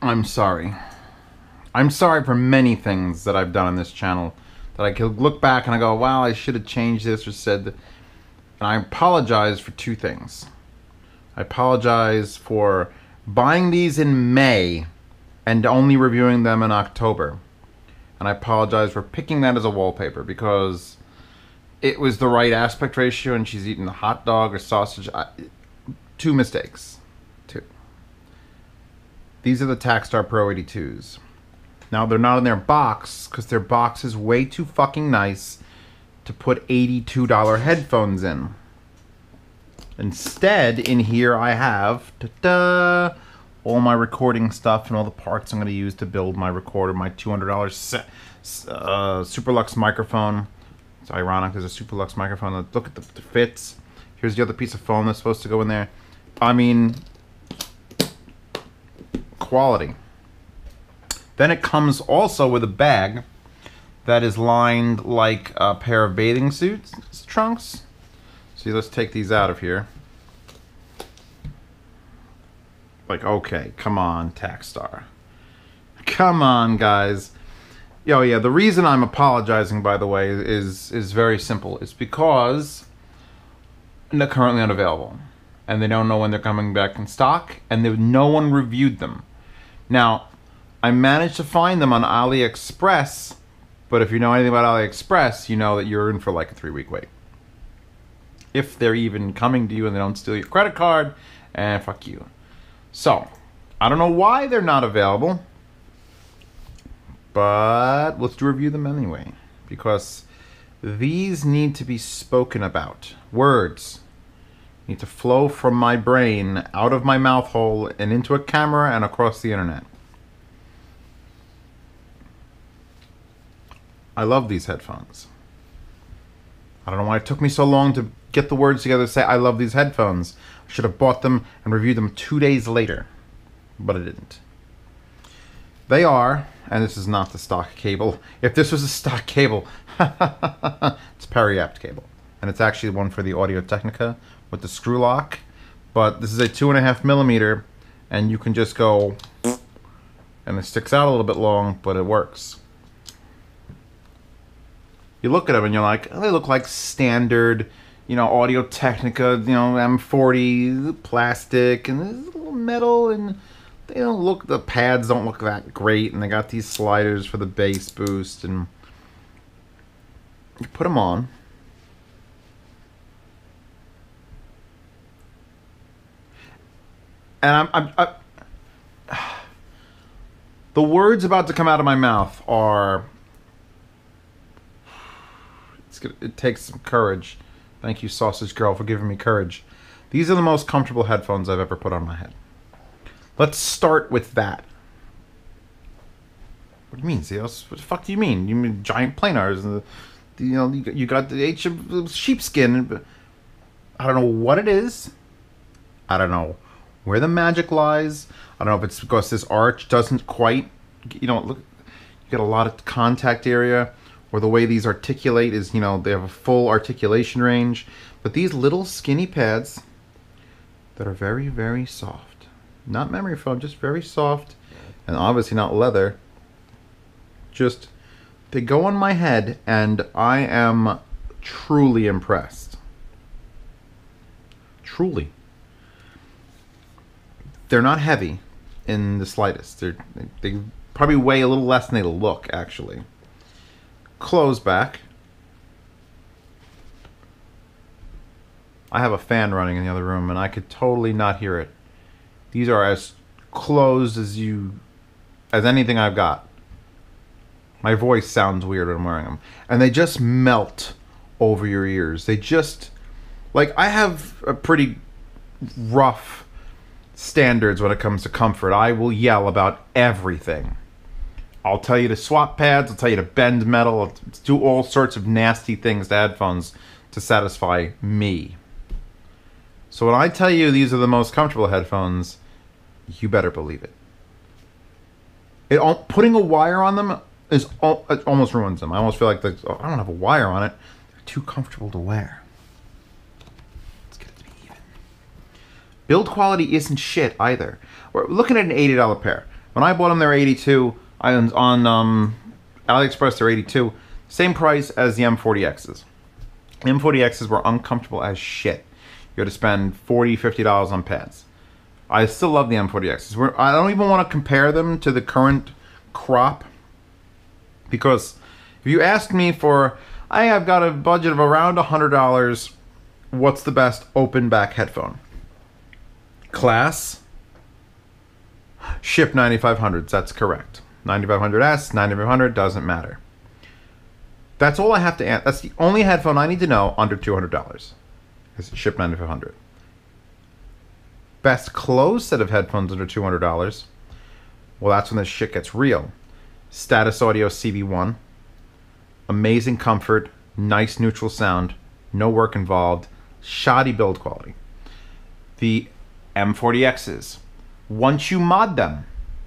I'm sorry. I'm sorry for many things that I've done on this channel that I could look back and I go, wow, I should have changed this or said that. And I apologize for two things. I apologize for buying these in May and only reviewing them in October. And I apologize for picking that as a wallpaper because it was the right aspect ratio and she's eating a hot dog or sausage. Two mistakes. Two. These are the Takstar Pro 82s. Now they're not in their box because their box is way too fucking nice to put $82 headphones in. Instead, in here I have all my recording stuff and all the parts I'm going to use to build my recorder, my $200 Superlux microphone. It's ironic, there's a Superlux microphone. Look at the fits. Here's the other piece of foam that's supposed to go in there. I mean, quality. Then it comes also with a bag that is lined like a pair of bathing suits trunks. See, let's take these out of here. Like, okay, come on, Takstar. Come on, guys. Yo, yeah, the reason I'm apologizing, by the way, is very simple. It's because they're currently unavailable. And they don't know when they're coming back in stock, and no one reviewed them. Now, I managed to find them on AliExpress, but if you know anything about AliExpress, you know that you're in for like a 3-week wait. If they're even coming to you and they don't steal your credit card, and fuck you. So, I don't know why they're not available, but let's review them anyway, because these need to be spoken about. Words need to flow from my brain out of my mouth hole and into a camera and across the internet. I love these headphones. I don't know why it took me so long to get the words together to say I love these headphones. I should have bought them and reviewed them 2 days later, but I didn't. They are, and this is not the stock cable. If this was a stock cable, it's Periapt cable. And it's actually one for the Audio-Technica with the screw lock. But this is a 2.5mm, and you can just go, and it sticks out a little bit long, but it works. You look at them and you're like, oh, they look like standard, you know, Audio-Technica, you know, M40 plastic, and there's a little metal, and they don't look, the pads don't look that great, and they got these sliders for the bass boost, and you put them on. And the words about to come out of my mouth are, it takes some courage. Thank you, Sausage Girl, for giving me courage. These are the most comfortable headphones I've ever put on my head. Let's start with that. What do you mean, Zeus? What the fuck do you mean? You mean giant planars? And you know, you got the H of sheepskin. I don't know what it is. I don't know where the magic lies. I don't know if it's because this arch doesn't quite, you know, look, you got a lot of contact area, or the way these articulate is, you know, they have a full articulation range. But these little skinny pads that are very, very soft. Not memory foam, just very soft. And obviously not leather. Just, they go on my head and I am truly impressed. Truly. They're not heavy in the slightest. They probably weigh a little less than they look, actually. Close back. I have a fan running in the other room and I could totally not hear it. These are as closed as anything I've got. My voice sounds weird when I'm wearing them. And they just melt over your ears. They just, like, I have a pretty rough standards when it comes to comfort. I will yell about everything. I'll tell you to swap pads, I'll tell you to bend metal, I'll do all sorts of nasty things to headphones to satisfy me. So when I tell you these are the most comfortable headphones, you better believe it. Putting a wire on them it almost ruins them. I almost feel like I don't have a wire on it. They're too comfortable to wear. Let's get it to be even. Build quality isn't shit either. We're looking at an $80 pair. When I bought them, they were 82. On AliExpress, they're 82. Same price as the M40Xs. M40Xs were uncomfortable as shit. You had to spend $40, $50 on pads. I still love the M40Xs. I don't even want to compare them to the current crop, because if you asked me for, I have got a budget of around $100, what's the best open back headphone? Class, Schipp 9500s, that's correct. 9500S, 9500, doesn't matter. That's all I have to answer. That's the only headphone I need to know under $200. Is Schipp 9500. Best closed set of headphones under $200. Well, that's when this shit gets real. Status Audio CV1. Amazing comfort, nice neutral sound, no work involved, shoddy build quality. The M40Xs. Once you mod them,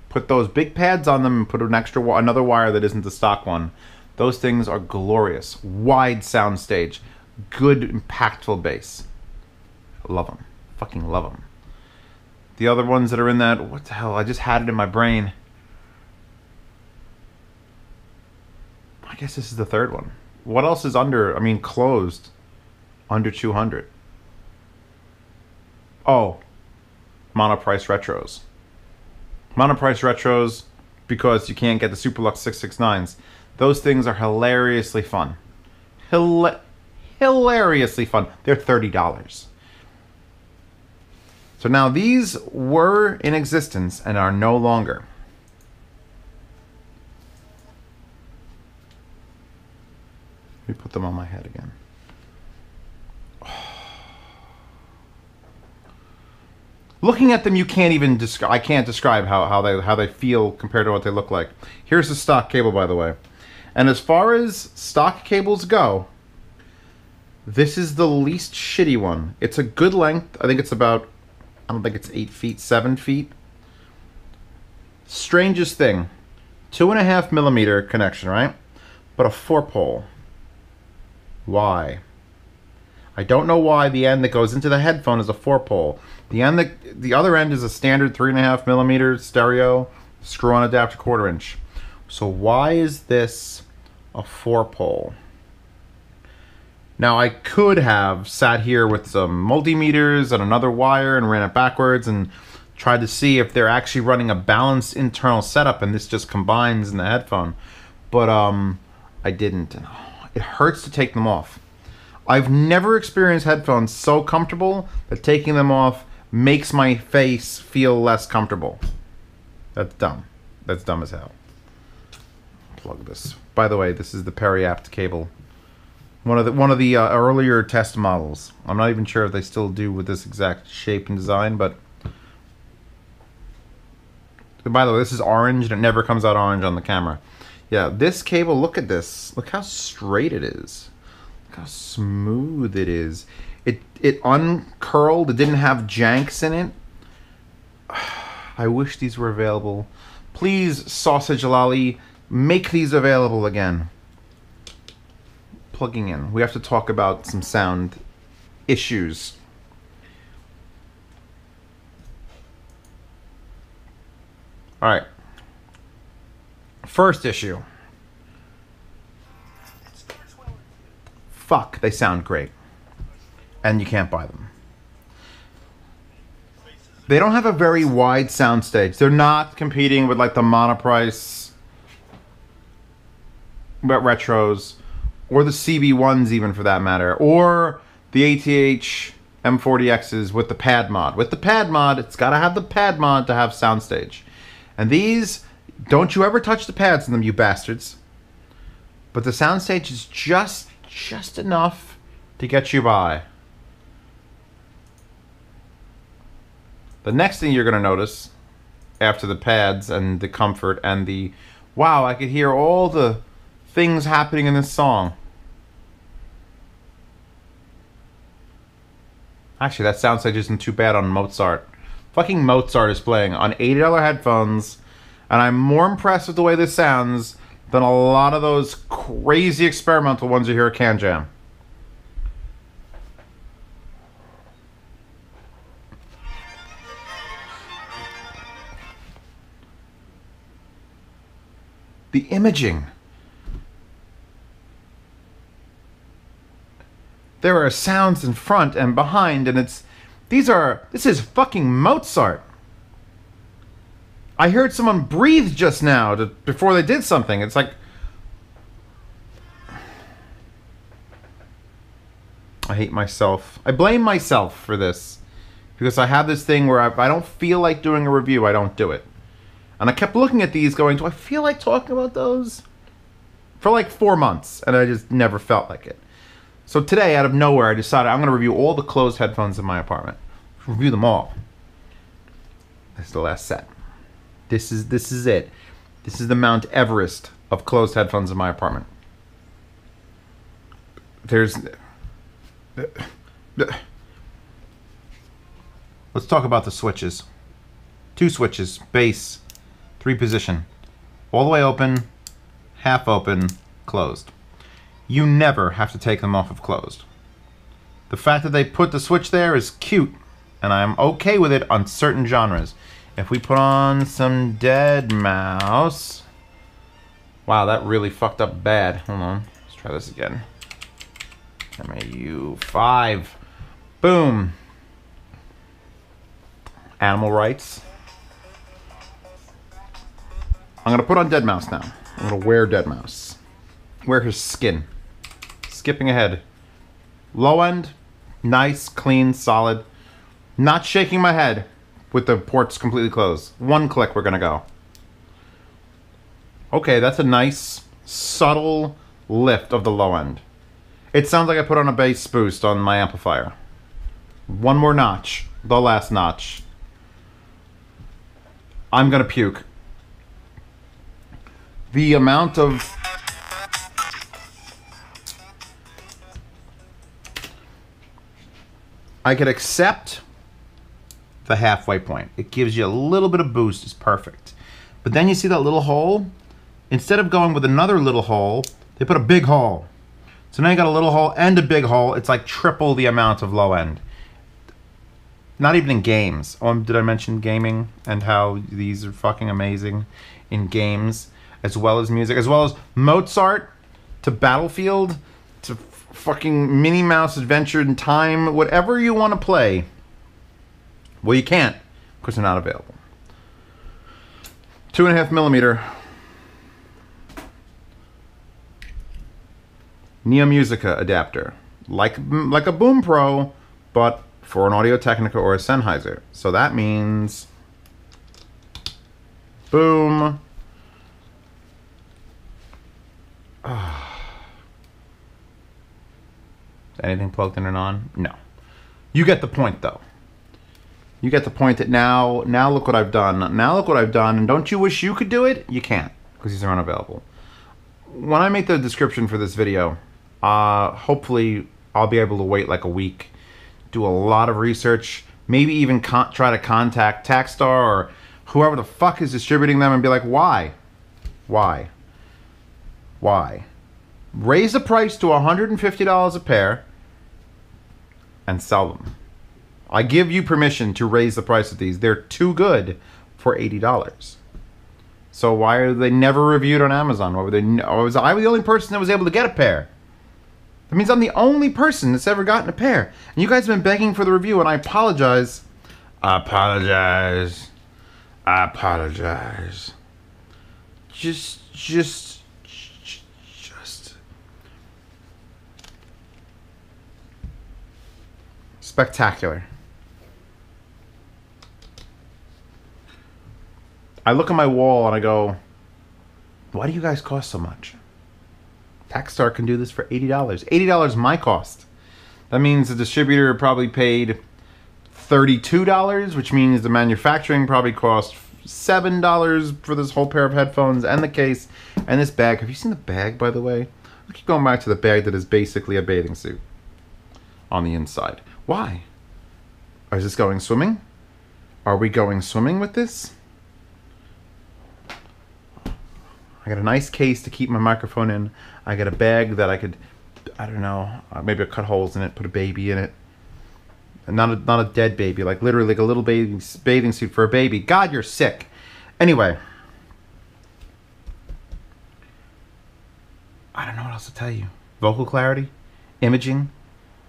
put those big pads on them and put another wire that isn't the stock one. Those things are glorious. Wide sound stage. Good, impactful bass. Love them. Fucking love them. The other ones that are in that... What the hell? I just had it in my brain. I guess this is the third one. What else is closed under 200? Oh. Monoprice Retros. Monoprice Retros, because you can't get the Superlux 669s. Those things are hilariously fun. Hilariously fun. They're $30. So now these were in existence and are no longer. Let me put them on my head again. Looking at them, you can't even describe. I can't describe how they feel compared to what they look like. Here's the stock cable, by the way. And as far as stock cables go, this is the least shitty one. It's a good length. I think it's about, I don't think it's 8 feet, 7 feet. Strangest thing, 2.5 millimeter connection, right? But a 4-pole. Why? I don't know why the end that goes into the headphone is a 4-pole. The other end is a standard 3.5 millimeter stereo screw-on adapter 1/4 inch. So why is this a 4-pole? Now I could have sat here with some multimeters and another wire and ran it backwards and tried to see if they're actually running a balanced internal setup and this just combines in the headphone. But I didn't. It hurts to take them off. I've never experienced headphones so comfortable that taking them off makes my face feel less comfortable. That's dumb. That's dumb as hell. Plug this. By the way, this is the Periapt cable. One of the earlier test models. I'm not even sure if they still do with this exact shape and design, but by the way, this is orange and it never comes out orange on the camera. Yeah, this cable, look at this. Look how straight it is. Look how smooth it is. It uncurled. It didn't have janks in it. I wish these were available. Please, Sausage Lolly, make these available again. Plugging in. We have to talk about some sound issues. All right. First issue. Fuck, they sound great. And you can't buy them. They don't have a very wide soundstage. They're not competing with like the Monoprice Retros or the CB1s even for that matter, or the ATH M40Xs with the pad mod. With the pad mod, it's got to have the pad mod to have soundstage. And these, don't you ever touch the pads in them, you bastards. But the soundstage is just enough to get you by. The next thing you're going to notice after the pads and the comfort and the, wow, I could hear all the things happening in this song. Actually, that soundstage isn't too bad on Mozart. Fucking Mozart is playing on $80 headphones, and I'm more impressed with the way this sounds than a lot of those crazy experimental ones you hear at Can Jam. The imaging. There are sounds in front and behind, and this is fucking Mozart. I heard someone breathe just now before they did something. It's like, I hate myself. I blame myself for this because I have this thing where if I don't feel like doing a review, I don't do it. And I kept looking at these going, do I feel like talking about those? For like 4 months, and I just never felt like it. So today, out of nowhere, I decided I'm going to review all the closed headphones in my apartment. Review them all. This is the last set. This is it. This is the Mount Everest of closed headphones in my apartment. Let's talk about the switches. 2 switches, bass, 3 position. All the way open, half open, closed. You never have to take them off of closed. The fact that they put the switch there is cute, and I'm okay with it on certain genres. If we put on some Deadmau5... Wow, that really fucked up bad. Hold on, let's try this again. MAU5. Boom. Animal Rights. I'm gonna put on Deadmau5 now. I'm gonna wear Deadmau5. Wear his skin. Skipping ahead. Low end, nice, clean, solid. Not shaking my head with the ports completely closed. 1 click, we're gonna go. Okay, that's a nice, subtle lift of the low end. It sounds like I put on a bass boost on my amplifier. 1 more notch. The last notch. I'm gonna puke. The amount of... I could accept the halfway point. It gives you a little bit of boost. It's perfect. But then you see that little hole? Instead of going with another little hole, they put a big hole. So now you got a little hole and a big hole. It's like triple the amount of low end. Not even in games. Oh, did I mention gaming and how these are fucking amazing in games as well as music, as well as Mozart to Battlefield to fucking Minnie Mouse Adventure in Time, whatever you want to play. Well, you can't because they're not available. 2.5mm Neo Musica adapter, like a Boom Pro, but for an Audio Technica or a Sennheiser. So that means, boom. Is anything plugged in and on? No. You get the point, though. You get the point that now look what I've done. Now look what I've done. And don't you wish you could do it? You can't, because these are unavailable. When I make the description for this video, hopefully I'll be able to wait like a week, do a lot of research, maybe even try to contact Takstar or whoever the fuck is distributing them and be like, why? Why? Why? Raise the price to $150 a pair and sell them. I give you permission to raise the price of these. They're too good for $80. So why are they never reviewed on Amazon? Why were they? Was I the only person that was able to get a pair? That means I'm the only person that's ever gotten a pair. And you guys have been begging for the review, and I apologize. I apologize. I apologize. Just. Spectacular. I look at my wall and I go, why do you guys cost so much? Takstar can do this for $80. $80 my cost. That means the distributor probably paid $32, which means the manufacturing probably cost $7 for this whole pair of headphones and the case and this bag. Have you seen the bag, by the way? I keep going back to the bag that is basically a bathing suit on the inside. Why? Is this going swimming? Are we going swimming with this? I got a nice case to keep my microphone in. I got a bag that I could, I don't know, maybe I'll cut holes in it, put a baby in it. And not a dead baby, like literally like a little bathing suit for a baby. God, you're sick. Anyway. I don't know what else to tell you. Vocal clarity, imaging.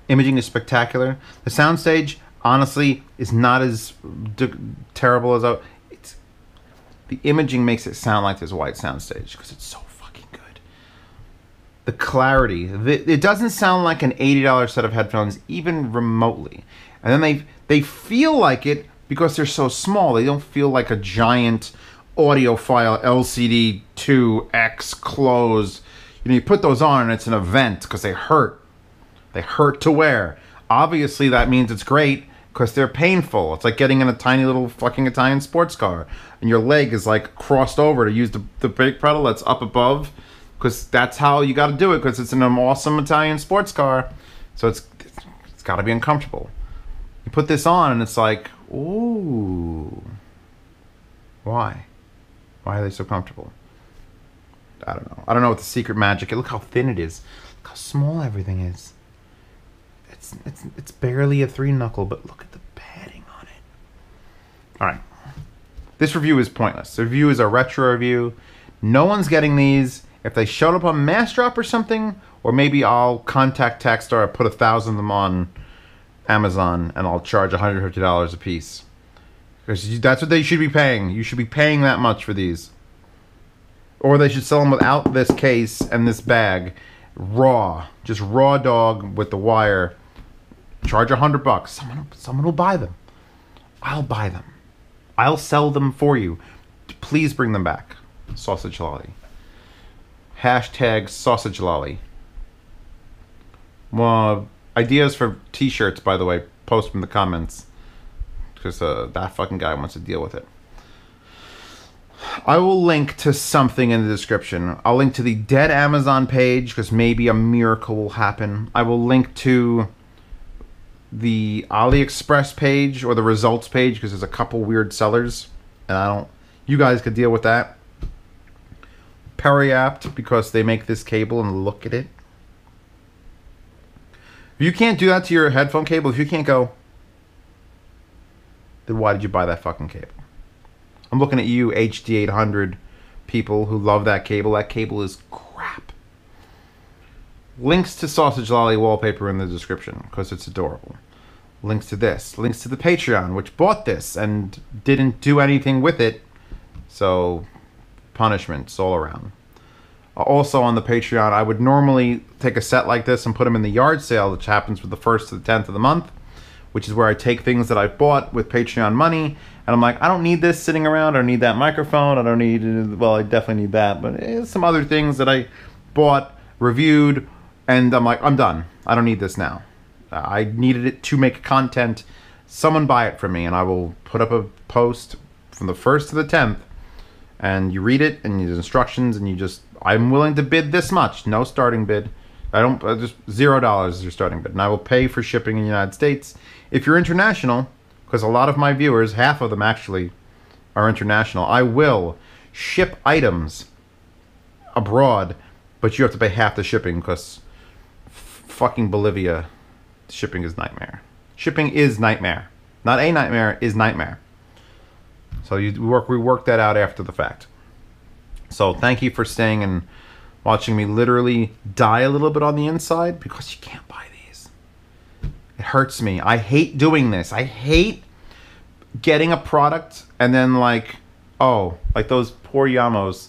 Imaging is spectacular. The soundstage, honestly, is not as terrible as the imaging makes it sound like there's a white soundstage because it's so fucking good. The clarity, it doesn't sound like an $80 set of headphones even remotely. And then they feel like it because they're so small. They don't feel like a giant audiophile LCD 2X closed. You know, you put those on and it's an event because they hurt. They hurt to wear. Obviously, that means it's great because they're painful. It's like getting in a tiny little fucking Italian sports car and your leg is like crossed over to use the brake pedal that's up above because that's how you got to do it because it's an awesome Italian sports car. So it's got to be uncomfortable. You put this on and it's like, ooh. Why? Why are they so comfortable? I don't know. I don't know what the secret magic is. Look how thin it is. Look how small everything is. It's barely a 3-knuckle, but look at the padding on it. Alright. This review is pointless. The review is a retro review. No one's getting these. If they showed up on Massdrop or something, or maybe I'll contact Tackstar, put 1,000 of them on Amazon, and I'll charge $150 a piece. Because that's what they should be paying. You should be paying that much for these. Or they should sell them without this case and this bag. Raw. Just raw dog with the wire. Charge $100. Someone will buy them. I'll buy them. I'll sell them for you. Please bring them back. Sausage Lolly. Hashtag Sausage Lolly. Well, ideas for t-shirts, by the way, post them in the comments. Because that fucking guy wants to deal with it. I will link to something in the description. I'll link to the dead Amazon page because maybe a miracle will happen. I will link to the AliExpress page or the results page because there's a couple weird sellers and you guys could deal with that. Periapt because they make this cable and look at it. If you can't do that to your headphone cable, if you can't go, then why did you buy that fucking cable? I'm looking at you, HD800 people who love that cable. That cable is crap. Links to Sausage Lolly wallpaper in the description because it's adorable. Links to this. Links to the Patreon, which bought this and didn't do anything with it. So, punishments all around. Also on the Patreon, I would normally take a set like this and put them in the yard sale, which happens from the 1st to the 10th of the month, which is where I take things that I've bought with Patreon money, and I'm like, I don't need this sitting around. I don't need that microphone. I don't need, well, I definitely need that, but some other things that I bought, reviewed, and I'm like, I'm done. I don't need this now. I needed it to make content. Someone buy it for me, and I will put up a post from the 1st to the 10th, and you read it, and there's instructions, and you just, I'm willing to bid this much. No starting bid. Just $0 is your starting bid, and I will pay for shipping in the United States. If you're international, because a lot of my viewers, half of them actually, are international, I will ship items abroad, but you have to pay half the shipping because fucking Bolivia shipping is nightmare. Shipping is nightmare. Not a nightmare, is nightmare. So we work that out after the fact. So thank you for staying and watching me literally die a little bit on the inside because you can't buy these. It hurts me. I hate doing this. I hate getting a product and then like, oh, like those poor Yamos.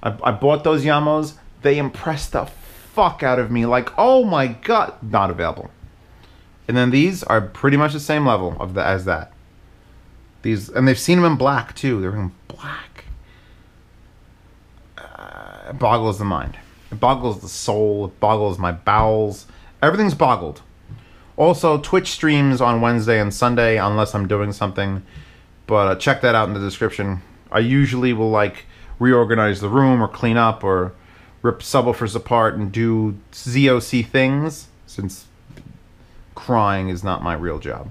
I bought those Yamos. They impressed the fuck out of me. Like, oh my god, not available. And then these are pretty much the same level as that. These, and they've seen them in black too. They're in black. It boggles the mind. It boggles the soul. It boggles my bowels. Everything's boggled. Also, Twitch streams on Wednesday and Sunday unless I'm doing something. But check that out in the description. I usually will like reorganize the room or clean up or rip subwoofers apart and do ZOC things since crying is not my real job.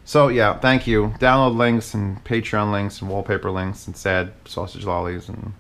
So yeah, thank you. Download links and Patreon links and wallpaper links and sad sausage lollies and